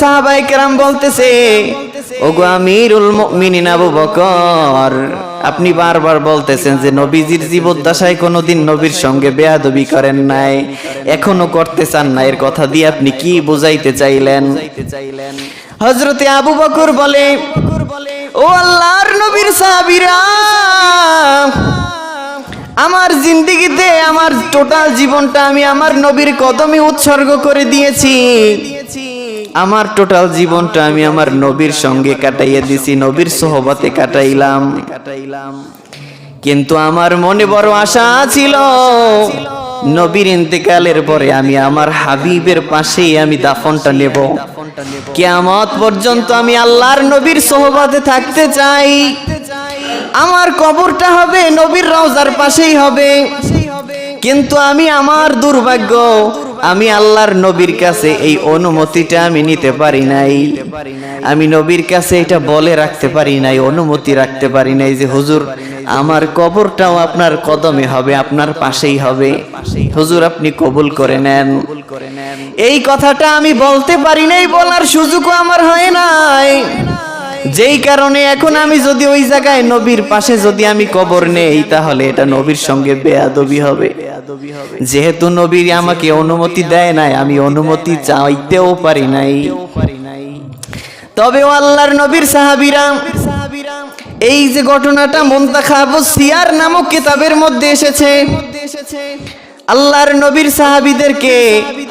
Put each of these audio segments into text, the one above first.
সাহাবায়ে কেরাম বলতেছে, ওগো আমিরুল মুমিনিন আবু বকর, আপনি বারবার বলতেছেন যে নবীজির জীবদ্দশায় কোনোদিন নবীর সঙ্গে বেয়াদবি করেন নাই, এখনো করতে চান না, এর কথা দিয়ে আপনি কি বুঝাইতে চাইলেন? হযরতে আবু বকর বলে, ও আল্লাহর নবীর সাহাবীরা, আমার জিন্দেগিতে আমার টোটাল জীবনটা আমি আমার নবীর কদমে উৎসর্গ করে দিয়েছি। আমার টোটাল জীবনটা আমি আমার নবীর সঙ্গে কাটাইয়া দিছি, নবীর সোহবতে কাটাইলাম। কিন্তু আমার মনে বড় আশা ছিল, নবীর ইন্তেকালের পরে আমি আমার হাবিবের পাশেই আমি দাফনটা নেব। কিয়ামত পর্যন্ত আমি আল্লাহর নবীর সোহবতে থাকতে চাই। আমার কবরটা হবে নবীর রওজার পাশেই হবে। কিন্তু আমার দুর্ভাগ্য, আমি আল্লাহর নবীর কাছে এই অনুমতিটা আমি নিতে পারি নাই। আমি নবীর কাছে এটা বলে রাখতে পারি নাই, অনুমতি রাখতে পারি নাই যে হুজুর আমার কবরটাও আপনার কদমে হবে, আপনার পাশেই হবে, হুজুর আপনি কবুল করে নেন। এই কথাটা আমি বলতে পারি নাই, বলার সুযোগও আমার হয় নাই। যেই কারণে এখন আমি যদি ওই জায়গায় নবীর পাশে যদি আমি কবর নেই, তাহলে এটা নবীর সঙ্গে বেয়াদবি হবে। যেহেতু নবী আমাকে অনুমতি দেয় নাই, আমি অনুমতি চাইতেও পারি নাই। তবে আল্লাহর নবীর সাহাবীরা, এই যে ঘটনাটা মুনতাখাবুস সিয়ার নামক কিতাবের মধ্যে এসেছে, আল্লাহর নবীর সাহাবীদেরকে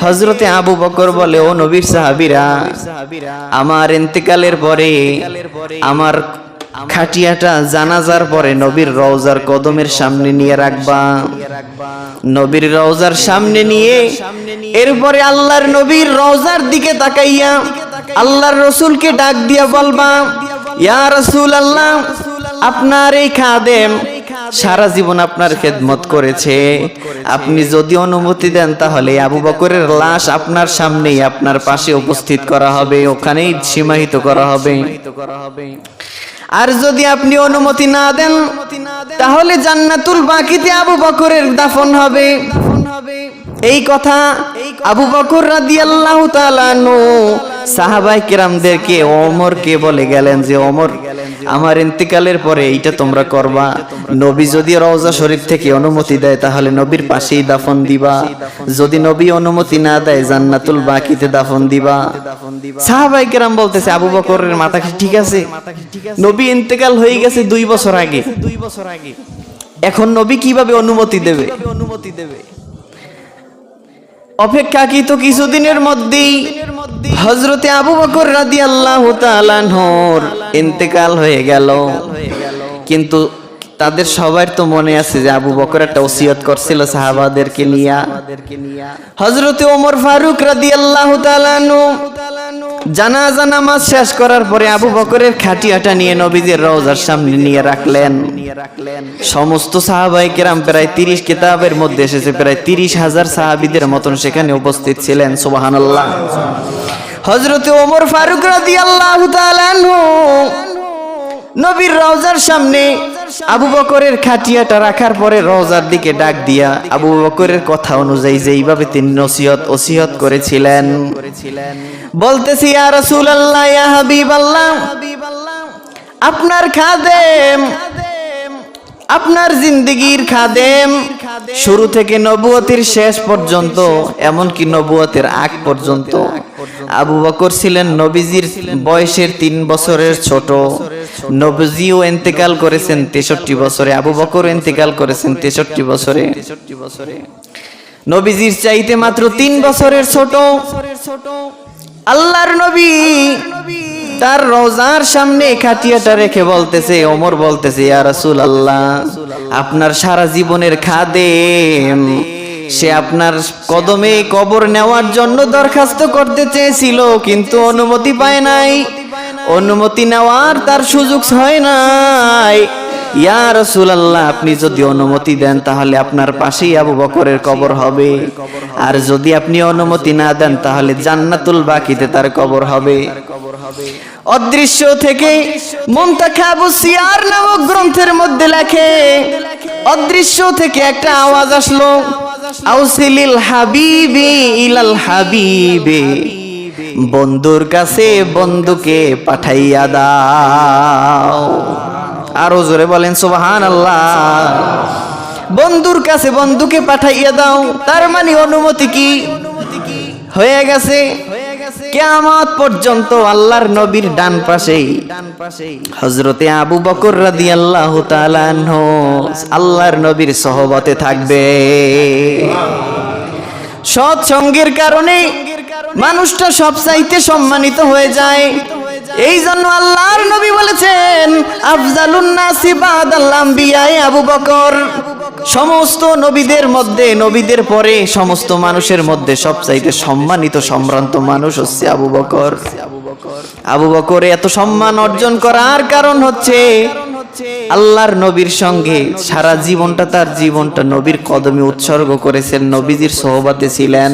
হযরতে আবু বকর বলে, ও নবীর সাহাবীরা, আমার ইন্তেকালের পরে আমার খাটিয়াটা জানাজার পরে নবীর রওজার কদমের সামনে নিয়ে রাখবা। নবীর রওজার সামনে নিয়ে এরপরে আল্লাহর নবীর রওজার দিকে তাকাইয়া আল্লাহর রাসূলকে ডাক দিয়া বলবা, ইয়া রাসূলুল্লাহ, আপনার এই খাদেম সারা জীবন আপনার খেদমত করেছে, আপনি যদি অনুমতি দেন তাহলে আবু বকরের লাশ আপনার সামনেই আপনার পাশে উপস্থিত করা হবে, ওখানেই সীমাহিত করা হবে। আর যদি আপনি অনুমতি না দেন তাহলে জান্নাতুল বাকিতে আবু বকরের দাফন হবে। এই কথা আবু বকর রাদিয়াল্লাহু তাআলা আনহু সাহাবায়ে কেরামদেরকে ওমরকে বলে গেলেন যে, ওমর, আমার ইন্তেকালের পরে এইটা তোমরা করবা। নবী যদি রওজা শরীফ থেকে অনুমতি দেয় তাহলে নবীর পাশেই দাফন দিবা, যদি নবী অনুমতি না দেয় জান্নাতুল বাকিতে দাফন দিবা। সাহাবায়ে কেরাম বলতেছে, আবু বকরের মাথা ঠিক আছে? নবী ইন্তেকাল হয়ে গেছে 2 বছর আগে, এখন নবী কিভাবে অনুমতি দেবে? অপেক্ষাকৃত কিছুদিনের মধ্যেই হযরতে আবু বকর রাদিয়াল্লাহু তাআলা আনহুর ইন্তেকাল হয়ে গেল। কিন্তু তাদের সবার তো মনে আছে যে আবু বকর একটা ওসিয়ত করছিল সাহাবাদেরকে নিয়া। হযরতে ওমর ফারুক রাদিয়াল্লাহু তাআলা আনহু জানাজা নামাজ শেষ করার পরে আবু বকরের খাটিয়াটা নিয়ে নবীজির রওজার সামনে নিয়ে রাখলেন। সমস্ত সাহাবায়ে কেরাম, প্রায় 30 কিতাবের মধ্যে এসেছে, প্রায় 30,000 সাহাবীদের মতন সেখানে উপস্থিত ছিলেন। সুবহানাল্লাহ। হযরতে ওমর ফারুক রাদিয়াল্লাহু তাআলা আনহু নবীর রওজার সামনে আবু বকরের খাটিয়াটা রাখার পরে রওজার দিকে ডাক দিয়া আবু বকরের কথা অনুযায়ী যেইভাবে তিনি ওসিয়ত করেছিলেন, বলতেছি, ইয়া রাসূলুল্লাহ, ইয়া হাবিবাল্লাহ, আপনার খাদেম, আপনার জিন্দেগীর খাদেম, শুরু থেকে নবুয়তের শেষ পর্যন্ত, এমনকি নবুয়তের আগ পর্যন্ত আবু বকর ছিলেন নবীজির বয়সের 3 বছরের ছোট। নবীজিও ইন্তেকাল করেছেন 63 বছরে, আবু বকর ইন্তেকাল করেছেন 63 বছরে। নবীজির চাইতে মাত্র 3 বছরের ছোট। আল্লাহর নবী তার রওজার সামনে খাটিয়াটা রেখে বলতেছে, ওমর বলতেছে, ইয়া রাসূলুল্লাহ, আপনার সারা জীবনের খাদেম, সে আপনার কদমে কবর নেওয়ার জন্য দরখাস্ত করতে চেয়েছিল, কিন্তু অনুমতি পায় নাই, অনুমতি নেওয়ার তার সুযোগ হয় নাই। ইয়া রাসূলুল্লাহ, আপনি যদি অনুমতি দেন তাহলে আপনার পাশেই আবু বকরের কবর হবে, আর যদি আপনি অনুমতি না দেন তাহলে জান্নাতুল বাকিতে তার কবর হবে। অদৃশ্য থেকে মুনতাখাবুস সিয়ার নামক গ্রন্থের মধ্যে লেখে, অদৃশ্য থেকে একটা আওয়াজ আসলো, আউসিলিল হাবিবি ইলাল হাবিবে, বন্ধুর কাছে বন্ধুকে পাঠাইয়া দাও। আরো জোরে বলেন সুবহানাল্লাহ। বন্ধুর কাছে বন্ধুকে পাঠাইয়া দাও, তার মানে অনুমতি কি হয়ে গেছে? কিয়ামত পর্যন্ত আল্লাহর নবীর ডান পাশেই হযরতে আবু বকর রাদিয়াল্লাহু তাআলা আনহু আল্লাহর নবীর সহবতে থাকবে। সৎ সঙ্গের কারণে মানুষটা সবচাইতে সম্মানিত হয়ে যায়। এই জন্য আল্লাহর নবী বলেছেন, আফজালুন নাসি বাদাল আমবিয়া আবু বকর। সমস্ত নবীদের মধ্যে, নবীদের পরে সমস্ত মানুষের মধ্যে সবচাইতে সম্মানিত সম্ভ্রান্ত মানুষ হচ্ছে আবু বকর। আবু বকর এত সম্মান অর্জন করার কারণ হচ্ছে আল্লাহর নবীর সঙ্গে সারা জীবনটা, তার জীবনটা নবীর কদমে উৎসর্গ করেছেন, নবীজির সোহবতে ছিলেন।